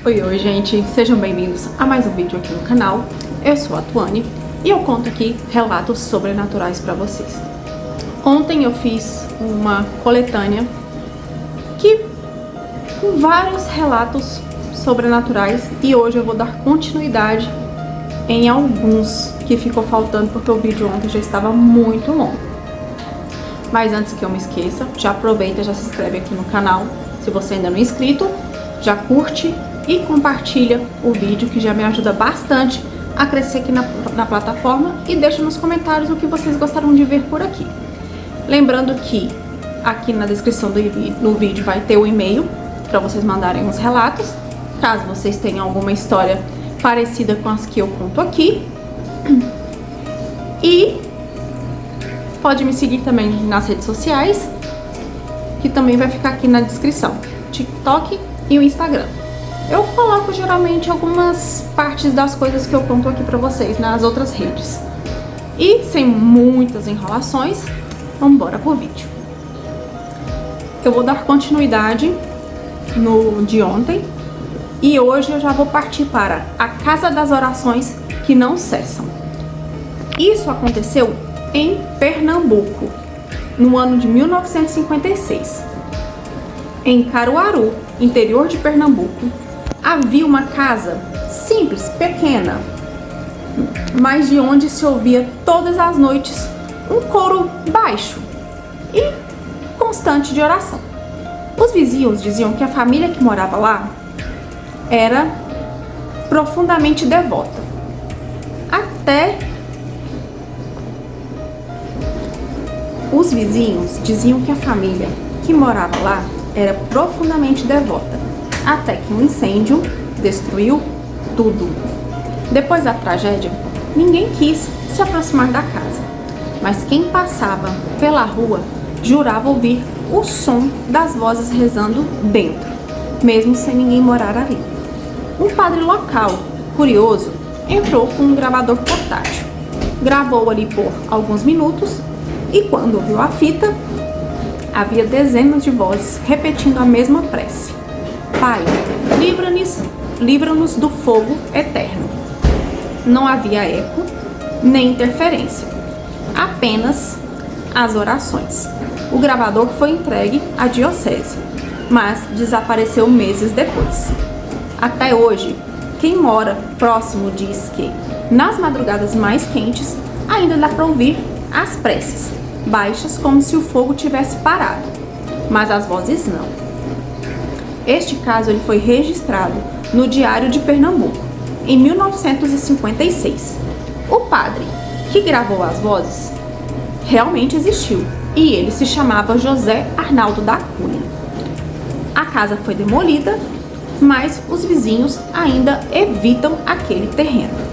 Oi, gente, sejam bem-vindos a mais um vídeo aqui no canal. Eu sou a Tuane e eu conto aqui relatos sobrenaturais para vocês. Ontem eu fiz uma coletânea com vários relatos sobrenaturais e hoje eu vou dar continuidade em alguns que ficou faltando porque o vídeo ontem já estava muito longo. Mas antes que eu me esqueça, já aproveita, já se inscreve aqui no canal. Se você ainda não é inscrito, já curte e compartilha o vídeo, que já me ajuda bastante a crescer aqui na plataforma, e deixa nos comentários o que vocês gostariam de ver por aqui. Lembrando que aqui na descrição do vídeo vai ter o e-mail para vocês mandarem os relatos, caso vocês tenham alguma história parecida com as que eu conto aqui. E pode me seguir também nas redes sociais, que também vai ficar aqui na descrição, TikTok e o Instagram. Eu coloco geralmente algumas partes das coisas que eu conto aqui pra vocês nas outras redes. E sem muitas enrolações, vamos embora pro vídeo. Eu vou dar continuidade no de ontem e hoje eu já vou partir para a Casa das Orações que Não Cessam. Isso aconteceu em Pernambuco, no ano de 1956. Em Caruaru, interior de Pernambuco, havia uma casa simples, pequena, mas de onde se ouvia todas as noites um coro baixo e constante de oração. Os vizinhos diziam que a família que morava lá era profundamente devota. Os vizinhos diziam que a família que morava lá era profundamente devota, até que um incêndio destruiu tudo. Depois da tragédia, ninguém quis se aproximar da casa, mas quem passava pela rua jurava ouvir o som das vozes rezando dentro, mesmo sem ninguém morar ali. Um padre local, curioso, entrou com um gravador portátil, gravou ali por alguns minutos e quando ouviu a fita, havia dezenas de vozes repetindo a mesma prece: Pai, livra-nos do fogo eterno. Não havia eco nem interferência, apenas as orações. O gravador foi entregue à diocese, mas desapareceu meses depois. Até hoje, quem mora próximo diz que, nas madrugadas mais quentes, ainda dá para ouvir as preces, baixas como se o fogo tivesse parado, mas as vozes não. Este caso ele foi registrado no Diário de Pernambuco, em 1956. O padre que gravou as vozes realmente existiu, e ele se chamava José Arnaldo da Cunha. A casa foi demolida, mas os vizinhos ainda evitam aquele terreno.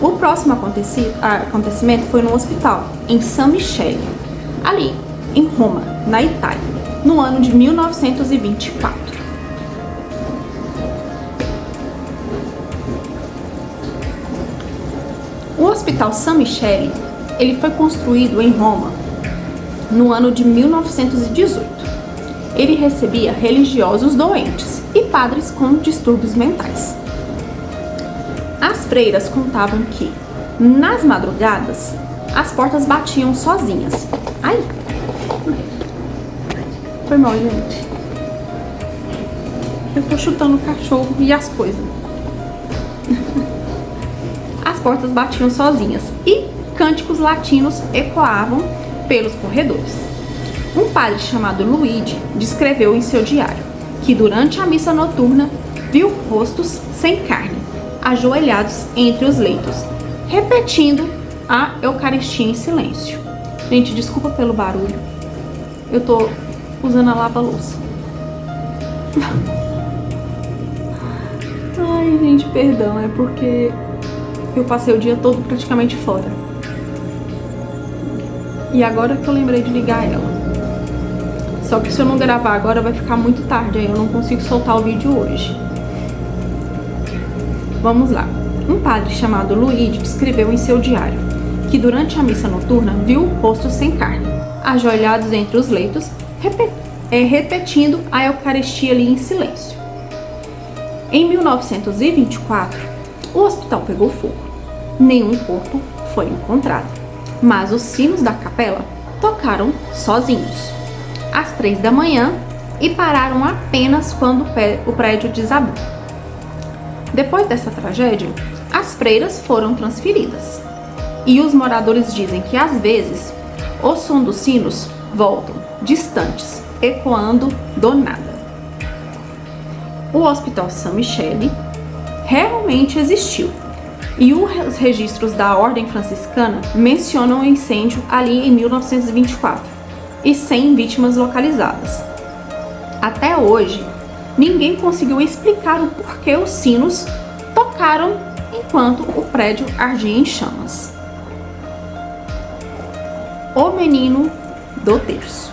O próximo acontecimento foi no hospital, em San Michele, ali em Roma, na Itália, no ano de 1924. O Hospital San Michele, ele foi construído em Roma no ano de 1918. Ele recebia religiosos doentes e padres com distúrbios mentais. As freiras contavam que, nas madrugadas, as portas batiam sozinhas. Ai! Foi mal, gente. Eu tô chutando o cachorro e as coisas. As portas batiam sozinhas e cânticos latinos ecoavam pelos corredores. Um padre chamado Luigi descreveu em seu diário que durante a missa noturna viu rostos sem carne, ajoelhados entre os leitos, repetindo a Eucaristia em silêncio. Gente, desculpa pelo barulho. Eu tô usando a lava-louça. Ai, gente, perdão, é porque eu passei o dia todo praticamente fora. E agora que eu lembrei de ligar ela. Só que se eu não gravar agora vai ficar muito tarde, aí eu não consigo soltar o vídeo hoje. Vamos lá. Um padre chamado Luigi descreveu em seu diário que durante a missa noturna viu rostos sem carne, ajoelhados entre os leitos, repetindo a Eucaristia ali em silêncio. Em 1924, o hospital pegou fogo. Nenhum corpo foi encontrado, mas os sinos da capela tocaram sozinhos, às 3 da manhã, e pararam apenas quando o prédio desabou. Depois dessa tragédia, as freiras foram transferidas, e os moradores dizem que às vezes o som dos sinos voltam distantes, ecoando do nada. O Hospital Saint-Michel realmente existiu, e os registros da Ordem Franciscana mencionam o incêndio ali em 1924 e 100 vítimas localizadas. Até hoje, ninguém conseguiu explicar o porquê os sinos tocaram enquanto o prédio ardia em chamas. O Menino do Terço,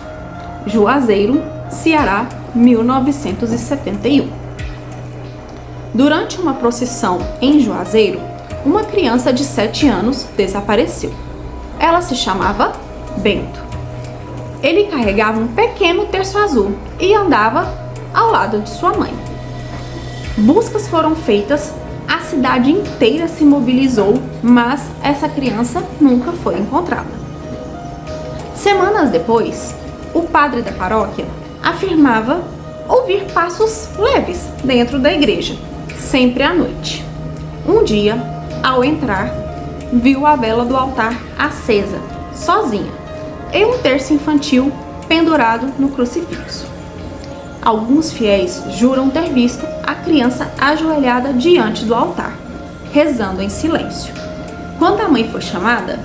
Juazeiro, Ceará, 1971. Durante uma procissão em Juazeiro, uma criança de 7 anos desapareceu. Ela se chamava Bento. Ele carregava um pequeno terço azul e andava ao lado de sua mãe. Buscas foram feitas, a cidade inteira se mobilizou, mas essa criança nunca foi encontrada. Semanas depois, o padre da paróquia afirmava ouvir passos leves dentro da igreja, sempre à noite. Um dia, ao entrar, viu a vela do altar acesa, sozinha, e um terço infantil pendurado no crucifixo. Alguns fiéis juram ter visto a criança ajoelhada diante do altar, rezando em silêncio. Quando a mãe foi chamada,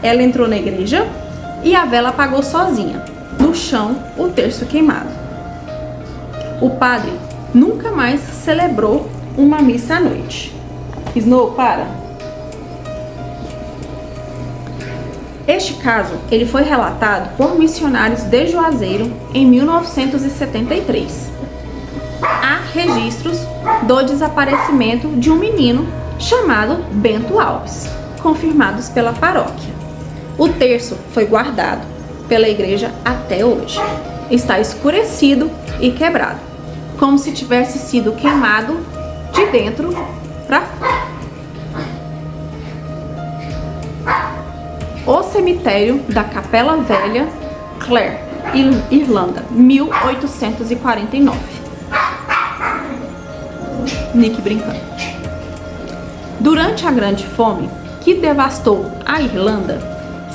ela entrou na igreja e a vela apagou sozinha, no chão o terço queimado. O padre nunca mais celebrou uma missa à noite. Snow, para! Este caso ele foi relatado por missionários de Juazeiro em 1973. Há registros do desaparecimento de um menino chamado Bento Alves, confirmados pela paróquia. O terço foi guardado pela igreja até hoje. Está escurecido e quebrado, como se tivesse sido queimado de dentro para fora. O cemitério da Capela Velha, Clare, Irlanda, 1849. Nick brincando. Durante a Grande Fome, que devastou a Irlanda,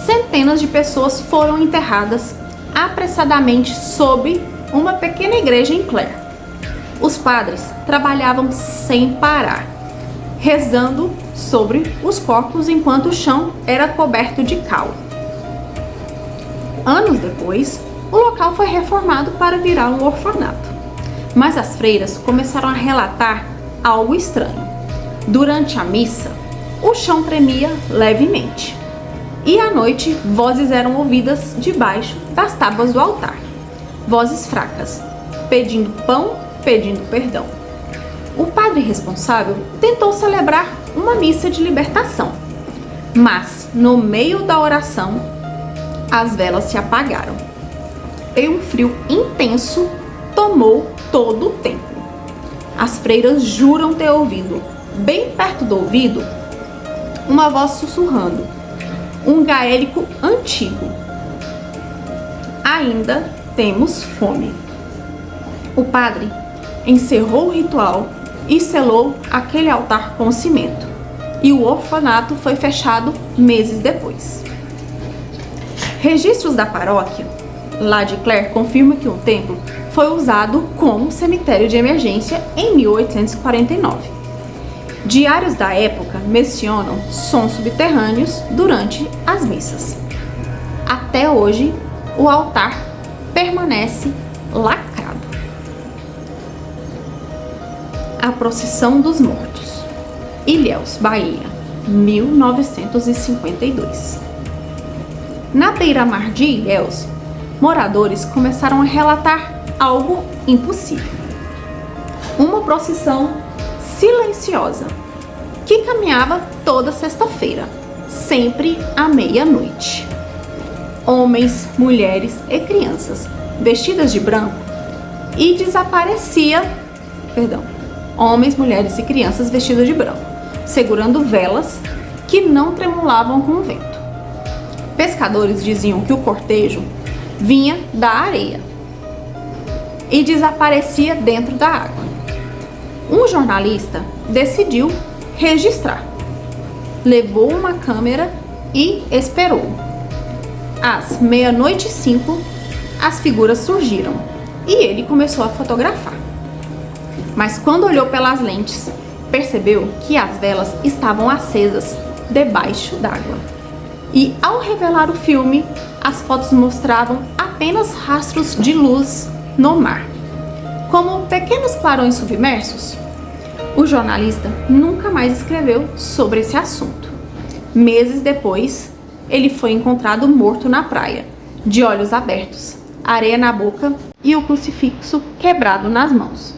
centenas de pessoas foram enterradas apressadamente sob uma pequena igreja em Clare. Os padres trabalhavam sem parar, rezando sobre os corpos enquanto o chão era coberto de cal. Anos depois, o local foi reformado para virar um orfanato. Mas as freiras começaram a relatar algo estranho. Durante a missa, o chão tremia levemente. E à noite, vozes eram ouvidas debaixo das tábuas do altar. Vozes fracas, pedindo pão, pedindo perdão. O padre responsável tentou celebrar uma missa de libertação, mas no meio da oração, as velas se apagaram e um frio intenso tomou todo o templo. As freiras juram ter ouvido, bem perto do ouvido, uma voz sussurrando, um gaélico antigo: ainda temos fome. O padre encerrou o ritual e selou aquele altar com cimento, e o orfanato foi fechado meses depois. Registros da paróquia lá de Clare confirmam que o templo foi usado como cemitério de emergência em 1849. Diários da época mencionam sons subterrâneos durante as missas. Até hoje, o altar permanece lacrado. A Procissão dos Mortos, Ilhéus, Bahia, 1952. Na beira-mar de Ilhéus, moradores começaram a relatar algo impossível. Uma procissão silenciosa que caminhava toda sexta-feira, sempre à meia-noite. Homens, mulheres e crianças vestidas de branco e desaparecia homens, mulheres e crianças vestidos de branco, segurando velas que não tremulavam com o vento. Pescadores diziam que o cortejo vinha da areia e desaparecia dentro da água. Um jornalista decidiu registrar. Levou uma câmera e esperou. Às 00:05, as figuras surgiram e ele começou a fotografar. Mas quando olhou pelas lentes, percebeu que as velas estavam acesas debaixo d'água. E ao revelar o filme, as fotos mostravam apenas rastros de luz no mar, como pequenos clarões submersos. O jornalista nunca mais escreveu sobre esse assunto. Meses depois, ele foi encontrado morto na praia, de olhos abertos, areia na boca e o crucifixo quebrado nas mãos.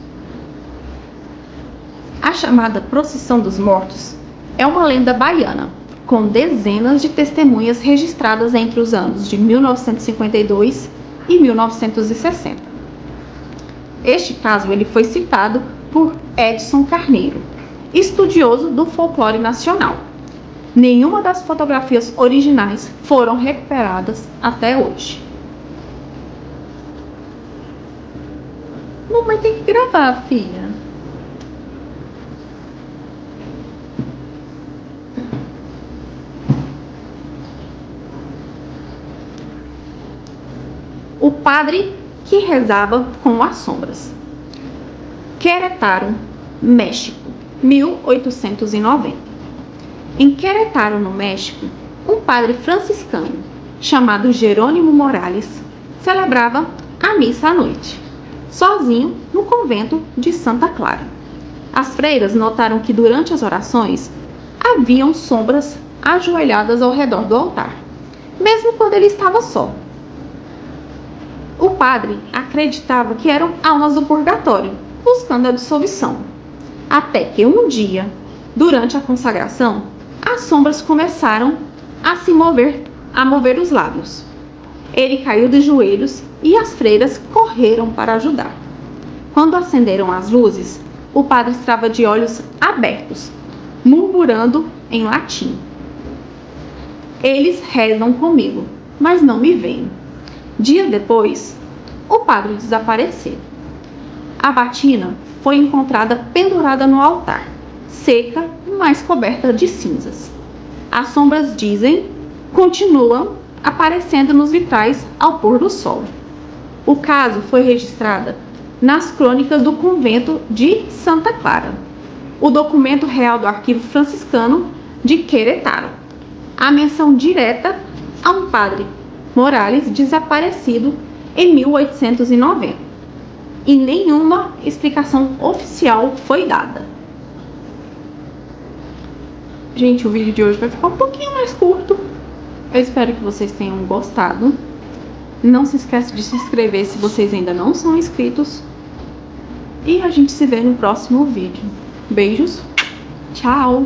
A chamada Procissão dos Mortos é uma lenda baiana, com dezenas de testemunhas registradas entre os anos de 1952 e 1960. Este caso ele foi citado por Edson Carneiro, estudioso do folclore nacional. Nenhuma das fotografias originais foram recuperadas até hoje. Mamãe tem que gravar, filha. O padre que rezava com as sombras. Querétaro, México, 1890. Em Querétaro, no México, um padre franciscano chamado Jerônimo Morales celebrava a missa à noite, sozinho no convento de Santa Clara. As freiras notaram que durante as orações haviam sombras ajoelhadas ao redor do altar, mesmo quando ele estava só. O padre acreditava que eram almas do purgatório, buscando a absolvição. Até que um dia, durante a consagração, as sombras começaram a mover os lábios. Ele caiu de joelhos e as freiras correram para ajudar. Quando acenderam as luzes, o padre estava de olhos abertos, murmurando em latim: "Eles rezam comigo, mas não me veem." Dias depois, o padre desapareceu. A batina foi encontrada pendurada no altar, seca, mas coberta de cinzas. As sombras, dizem, continuam aparecendo nos vitrais ao pôr do sol. O caso foi registrado nas crônicas do convento de Santa Clara, o documento real do arquivo franciscano de Querétaro. A menção direta a um padre Morales desaparecido em 1890. E nenhuma explicação oficial foi dada. Gente, o vídeo de hoje vai ficar um pouquinho mais curto. Eu espero que vocês tenham gostado. Não se esqueça de se inscrever se vocês ainda não são inscritos. E a gente se vê no próximo vídeo. Beijos. Tchau.